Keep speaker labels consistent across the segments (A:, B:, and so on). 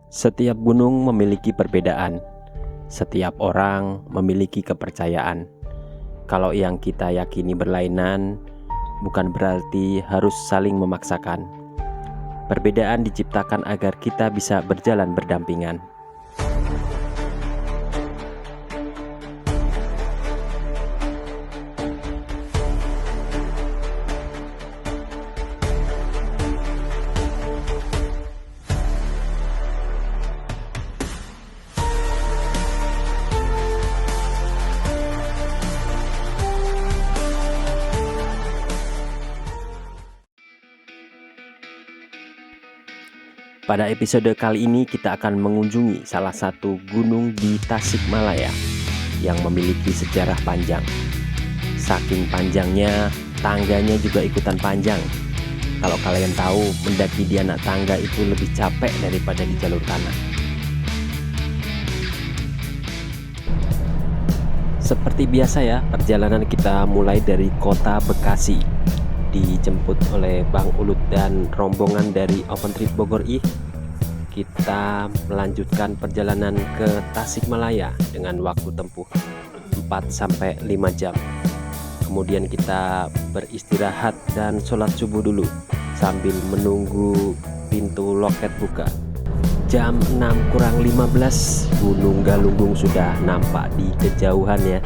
A: Setiap gunung memiliki perbedaan. Setiap orang memiliki kepercayaan. Kalau yang kita yakini berlainan, bukan berarti harus saling memaksakan. Perbedaan diciptakan agar kita bisa berjalan berdampingan. Pada episode kali ini kita akan mengunjungi salah satu gunung di Tasikmalaya yang memiliki sejarah panjang. Saking panjangnya, tangganya juga ikutan panjang. Kalau kalian tahu, mendaki di anak tangga itu lebih capek daripada di jalur tanah. Seperti biasa ya, perjalanan kita mulai dari kota Bekasi. Dijemput oleh Bang Ulut dan rombongan dari Open Trip Bogor I. Kita melanjutkan perjalanan ke Tasikmalaya dengan waktu tempuh 4-5 jam. Kemudian kita beristirahat dan sholat subuh dulu sambil menunggu pintu loket buka. Jam 6:15 Gunung Galunggung sudah nampak di kejauhan ya.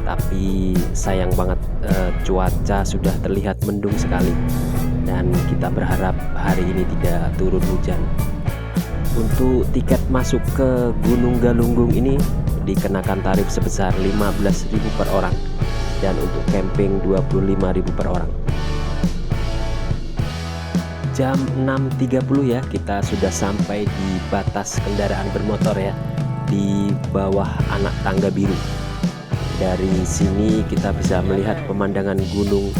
A: Tapi sayang banget cuaca sudah terlihat mendung sekali. Dan kita berharap hari ini tidak turun hujan. Untuk tiket masuk ke Gunung Galunggung ini dikenakan tarif sebesar 15.000 per orang. Dan untuk camping 25.000 per orang. Jam 6.30 ya, kita sudah sampai di batas kendaraan bermotor ya, di bawah anak tangga biru. Dari sini kita bisa melihat pemandangan Gunung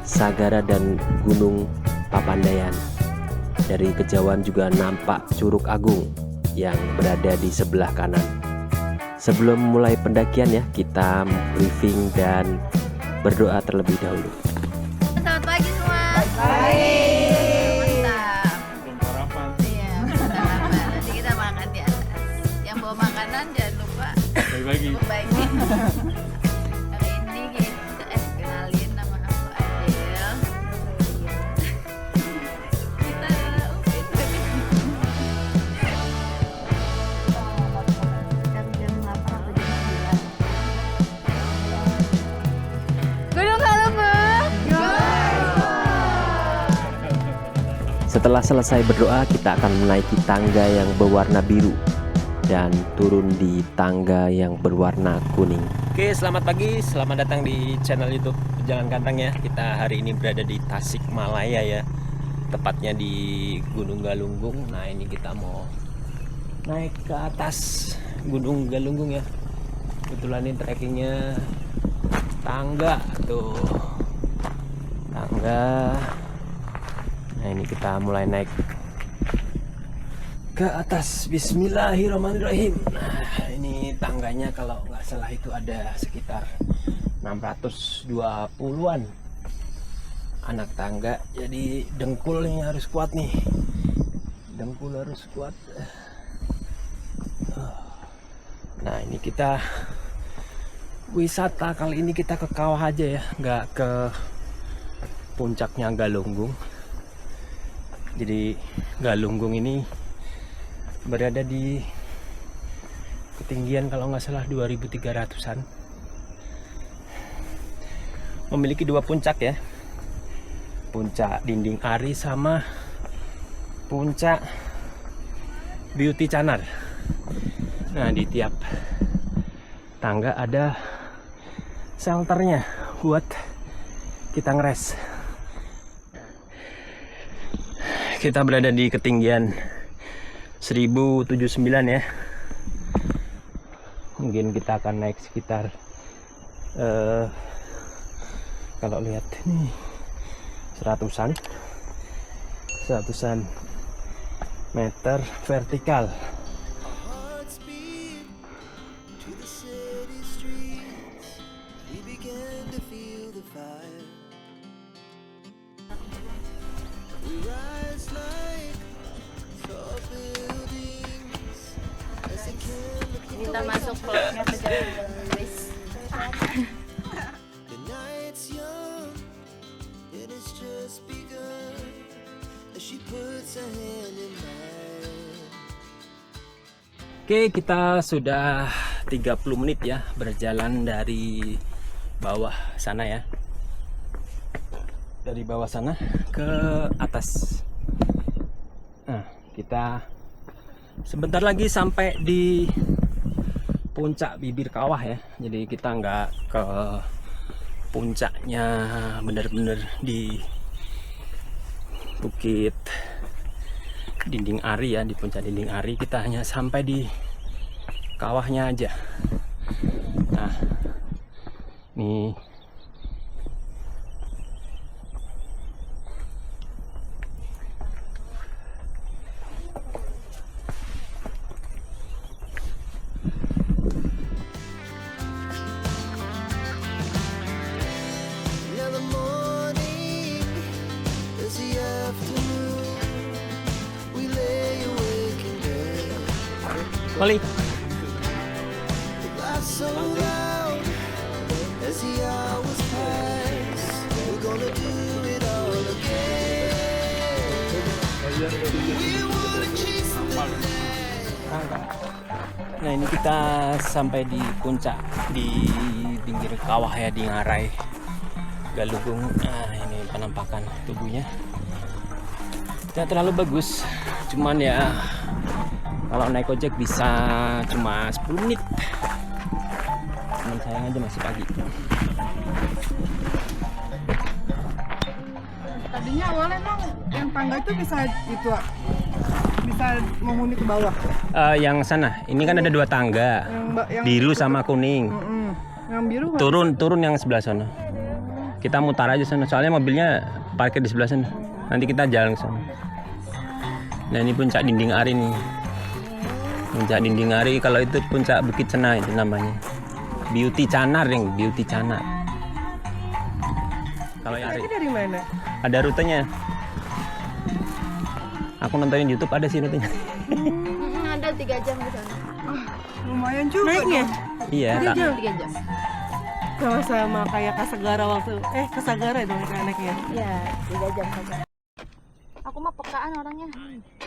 A: Sagara dan Gunung Papandayan. Dari kejauhan juga nampak Curug Agung yang berada di sebelah kanan. Sebelum mulai pendakian ya, kita briefing dan berdoa terlebih dahulu.
B: Selamat pagi semua. Pagi. Mantap. Belum sarapan. Iya, belum sarapan. Nanti kita makan di atas. Yang bawa makanan jangan lupa bagi-bagi. Hari ini kita kenalin, nama aku Adel. Kita Gunung Galunggung.
A: Setelah selesai berdoa, kita akan menaiki tangga yang berwarna biru dan turun di tangga yang berwarna kuning. Oke, selamat pagi, selamat datang di channel YouTube Jalan Kantang ya. Kita hari ini berada di Tasikmalaya ya, tepatnya di Gunung Galunggung. Nah, ini kita mau naik ke atas Gunung Galunggung ya. Kebetulan ini trekkingnya tangga tuh, tangga. Nah, ini kita mulai naik ke atas. Bismillahirrahmanirrahim. Nah, ini tangganya kalau nggak salah itu ada sekitar 620-an anak tangga. Jadi dengkulnya harus kuat nih. Dengkul harus kuat. Nah, ini kita wisata kali ini, kita ke kawah aja ya, nggak ke puncaknya Galunggung. Jadi Galunggung ini berada di ketinggian kalau nggak salah 2.300-an. Memiliki dua puncak ya, puncak Dinding Ari sama puncak Beauty Canar. Nah, di tiap tangga ada shelternya buat kita ngeres. Kita berada di ketinggian 1079 ya. Mungkin kita akan naik sekitar kalau lihat nih 100-an meter vertikal.
B: kita masuk vlognya perjalanan guys.
A: Oke, kita sudah 30 menit ya berjalan dari bawah sana ya. Dari bawah sana ke atas. Nah, kita sebentar lagi sampai di puncak bibir kawah ya. Jadi kita nggak ke puncaknya bener-bener di Bukit Dinding Ari ya, di puncak Dinding Ari. Kita hanya sampai di kawahnya aja. Nah, nih Oli. Nah, ini kita sampai di puncak di pinggir kawah ya, di Ngarai Galunggung. Nah, ini penampakan tubuhnya tidak terlalu bagus, cuman ya kalau naik ojek bisa cuma 10 menit. Cuman sayang aja masih pagi.
C: Tadinya awalnya emang yang tangga itu bisa itu, bisa menghuni ke bawah.
A: Yang sana, ini kan ada 2 tangga,
C: yang
A: biru sama kuning.
C: Yang biru nggak?
A: Turun yang sebelah sana. Kita mutar aja sana, soalnya mobilnya parkir di sebelah sana. Nanti kita jalan ke sana. Nah, ini puncak Dinding Ari nih. Puncak Dinding Ari, kalau itu puncak Bukit Cena itu namanya. Beauty Canar yang Beauty Canar. Kalau yang
C: Ini dari mana?
A: ada rutenya. Aku nontonin YouTube, ada sih rutenya.
B: Ada 3 jam di sana.
C: Lumayan juga naiknya.
A: Iya.
C: 3 jam.
B: 3 jam.
C: Sama-sama kayak Kasagara waktu Kasagara dong naiknya.
B: Iya, 3 jam saja. Aku mah pekaan orangnya.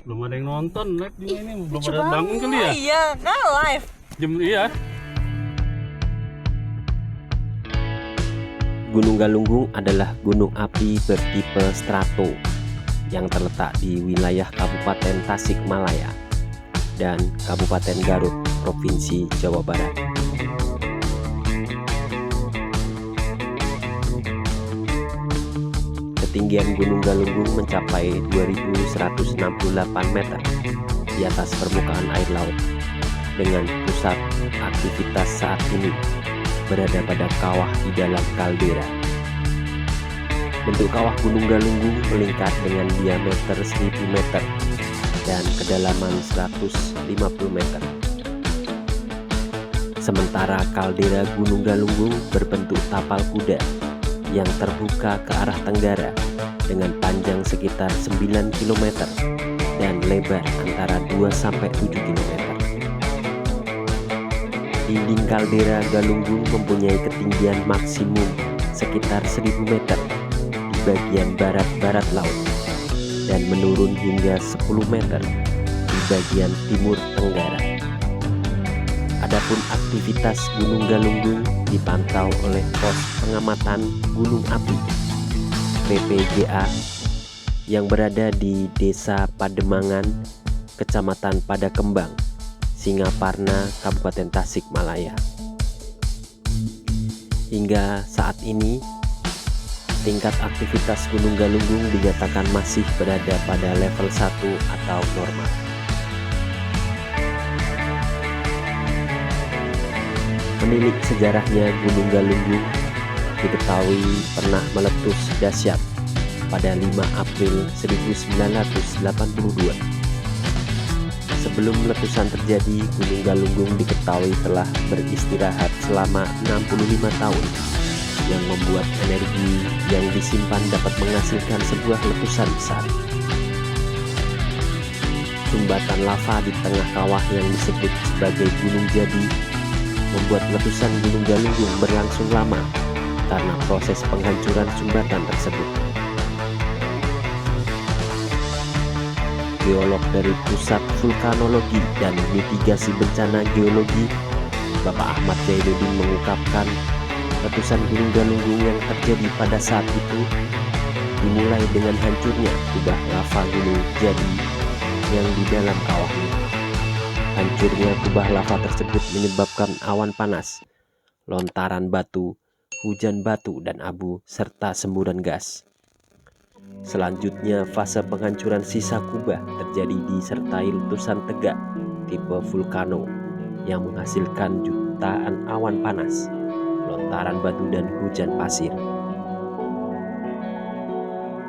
D: Belum ada yang nonton live juga ini, belum
B: Lucu
D: ada bangun kali ya?
C: Iya, kan live.
D: Iya.
A: Gunung Galunggung adalah gunung api bertipe strato yang terletak di wilayah Kabupaten Tasikmalaya dan Kabupaten Garut, Provinsi Jawa Barat. Ketinggian Gunung Galunggung mencapai 2168 meter di atas permukaan air laut, dengan pusat aktivitas saat ini berada pada kawah di dalam kaldera. Bentuk kawah Gunung Galunggung melingkar dengan diameter 1000 meter dan kedalaman 150 meter. Sementara kaldera Gunung Galunggung berbentuk tapal kuda yang terbuka ke arah tenggara dengan panjang sekitar 9 km dan lebar antara 2-7 km. Dinding kaldera Galunggung mempunyai ketinggian maksimum sekitar 1000 meter di bagian barat-barat laut dan menurun hingga 10 meter di bagian timur tenggara. Adapun aktivitas Gunung Galunggung dipantau oleh Pos Pengamatan Gunung Api PPGA yang berada di Desa Pademangan, Kecamatan Padakembang, Singaparna, Kabupaten Tasikmalaya. Hingga saat ini, tingkat aktivitas Gunung Galunggung dinyatakan masih berada pada level 1 atau normal. Menilik sejarahnya, Gunung Galunggung diketahui pernah meletus dahsyat pada 5 April 1982. Sebelum letusan terjadi, Gunung Galunggung diketahui telah beristirahat selama 65 tahun, yang membuat energi yang disimpan dapat menghasilkan sebuah letusan besar. sumbatan lava di tengah kawah yang disebut sebagai Gunung Jadi membuat letusan Gunung Galunggung berlangsung lama karena proses penghancuran sumbatan tersebut. Geolog dari Pusat Vulkanologi dan Mitigasi Bencana Geologi, Bapak Ahmad Jainuddin mengungkapkan letusan Gunung Galunggung yang terjadi pada saat itu dimulai dengan hancurnya kubah lava Gunung Jadi yang di dalam kawahnya. Hancurnya kubah lava tersebut menyebabkan awan panas, lontaran batu, hujan batu dan abu, serta semburan gas. Selanjutnya, fase penghancuran sisa kubah terjadi disertai letusan tegak tipe vulkano yang menghasilkan jutaan awan panas, lontaran batu dan hujan pasir.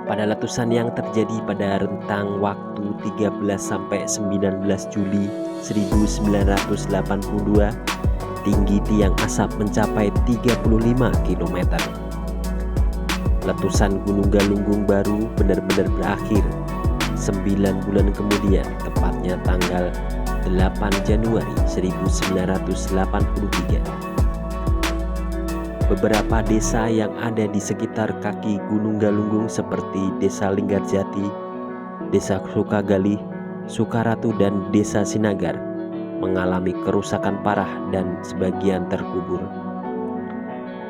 A: Pada letusan yang terjadi pada rentang waktu 13 sampai 19 Juli 1982, tinggi tiang asap mencapai 35 km. Letusan Gunung Galunggung baru benar-benar berakhir 9 bulan kemudian, tepatnya tanggal 8 Januari 1983. Beberapa desa yang ada di sekitar kaki Gunung Galunggung seperti Desa Linggarjati, Desa Sukagali, Sukaratu, dan Desa Sinagar mengalami kerusakan parah dan sebagian terkubur.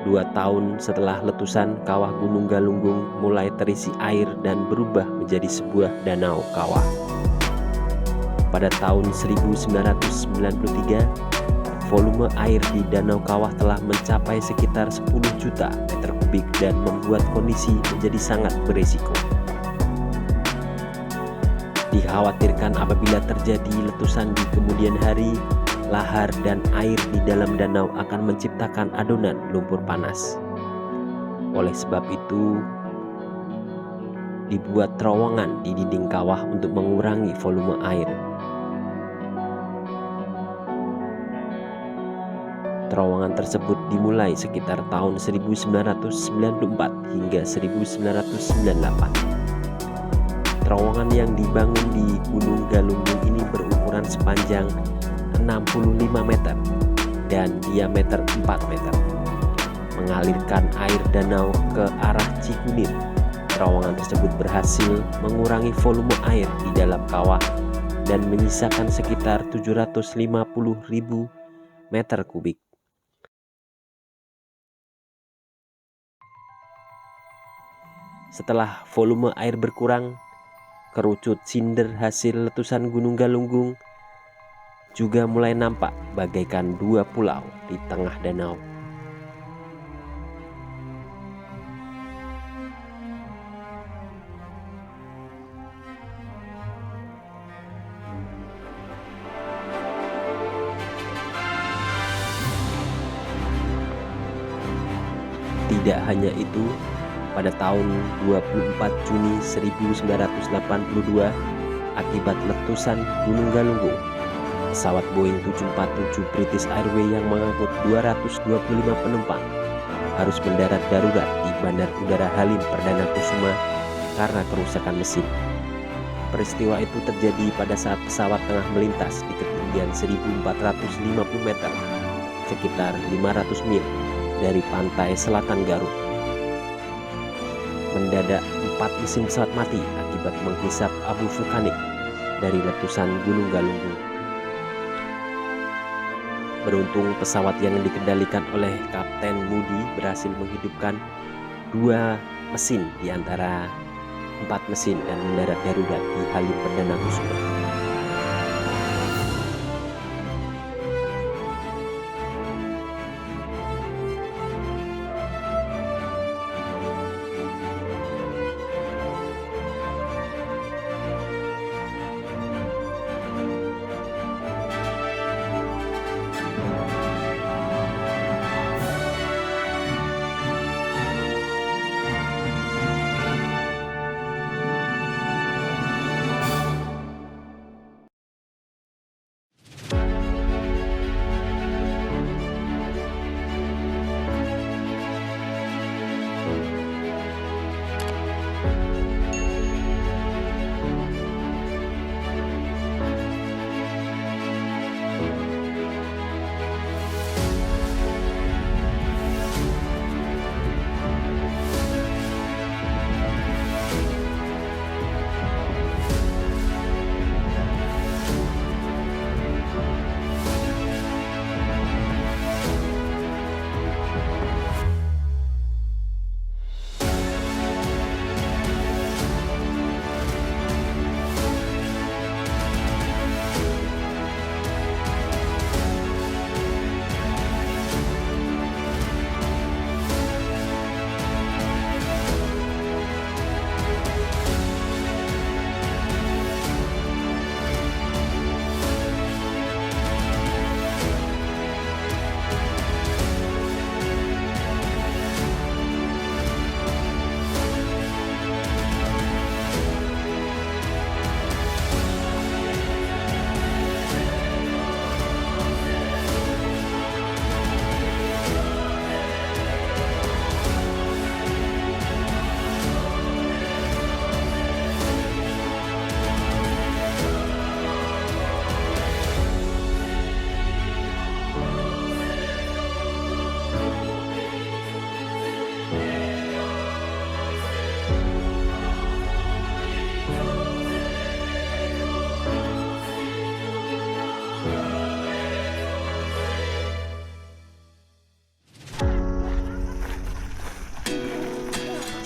A: 2 tahun setelah letusan, kawah Gunung Galunggung mulai terisi air dan berubah menjadi sebuah danau kawah. Pada tahun 1993, volume air di danau kawah telah mencapai sekitar 10 juta meter kubik dan membuat kondisi menjadi sangat berisiko. Dikhawatirkan apabila terjadi letusan di kemudian hari, lahar dan air di dalam danau akan menciptakan adonan lumpur panas. Oleh sebab itu, dibuat terowongan di dinding kawah untuk mengurangi volume air. Terowongan tersebut dimulai sekitar tahun 1994 hingga 1998. Terowongan yang dibangun di Gunung Galunggung ini berukuran sepanjang 65 meter dan diameter 4 meter, mengalirkan air danau ke arah Cikunir. Terowongan tersebut berhasil mengurangi volume air di dalam kawah dan menyisakan sekitar 750.000 meter kubik. Setelah volume air berkurang, kerucut sinder hasil letusan Gunung Galunggung juga mulai nampak bagaikan 2 pulau di tengah danau. Tidak hanya itu, pada tahun 24 Juni 1982, akibat letusan Gunung Galunggung, pesawat Boeing 747 British Airways yang mengangkut 225 penumpang harus mendarat darurat di Bandar Udara Halim Perdana Kusuma karena kerusakan mesin. Peristiwa itu terjadi pada saat pesawat tengah melintas di ketinggian 1.450 meter, sekitar 500 mil dari pantai selatan Garut. Mendadak 4 mesin pesawat mati akibat menghisap abu vulkanik dari letusan Gunung Galunggung. Beruntung pesawat yang dikendalikan oleh Kapten Moody berhasil menghidupkan 2 mesin di antara 4 mesin dan mendarat darurat di Halim Perdana Kusuma.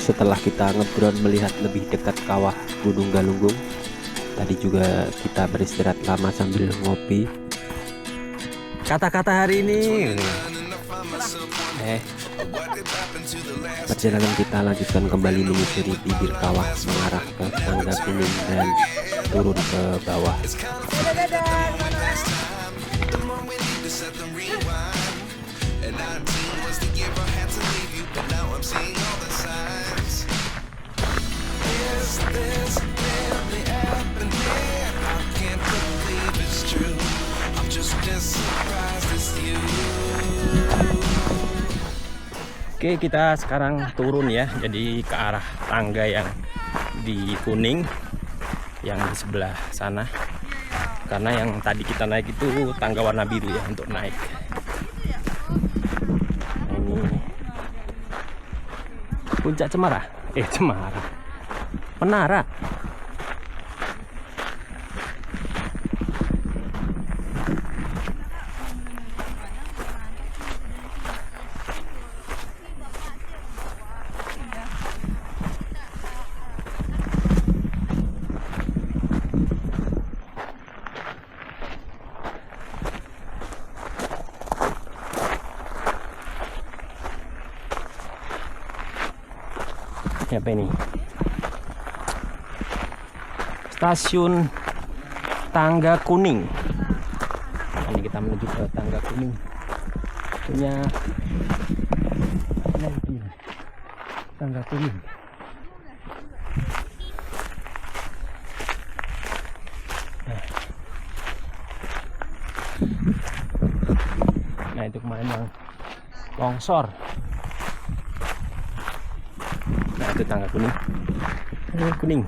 A: setelah kita ngedrone melihat lebih dekat kawah Gunung Galunggung. Tadi juga kita beristirahat lama sambil ngopi. Kata-kata hari ini. Perjalanan kita lanjutkan kembali menyusuri bibir kawah mengarah ke Tangga Kuning dan turun ke bawah. Oke, kita sekarang turun ya, jadi ke arah tangga yang di Kuning, yang di sebelah sana. Karena yang tadi kita naik itu tangga warna biru ya untuk naik. Ini puncak Cemara, Cemara, Menara. Apa ini? Stasiun Tangga Kuning. Ini kita menuju ke Tangga Kuning. Punya Tangga Kuning. Nah, itu kemarin yang longsor. Nah, itu Tangga Kuning. Tangga Kuning.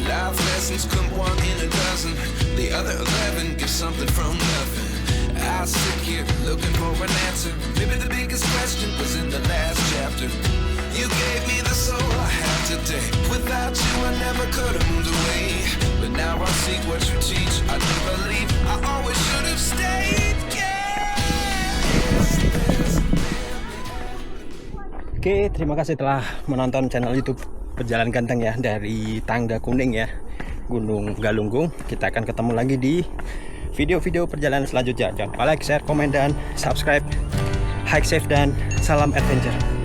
E: Life lessons come one in a dozen. The other 11 give something from nothing. I sit here looking for an answer. Maybe the biggest question was in the last chapter. You gave me the soul I have today. Without you I never could have moved away. But now I see what you teach. I do believe I always should have stayed.
A: Oke, terima kasih telah menonton channel YouTube Pejalan Ganteng ya, dari Tangga Kuning ya, Gunung Galunggung. Kita akan ketemu lagi di video-video perjalanan selanjutnya. Jangan lupa like, share, komen, dan subscribe. Hike safe dan salam adventure.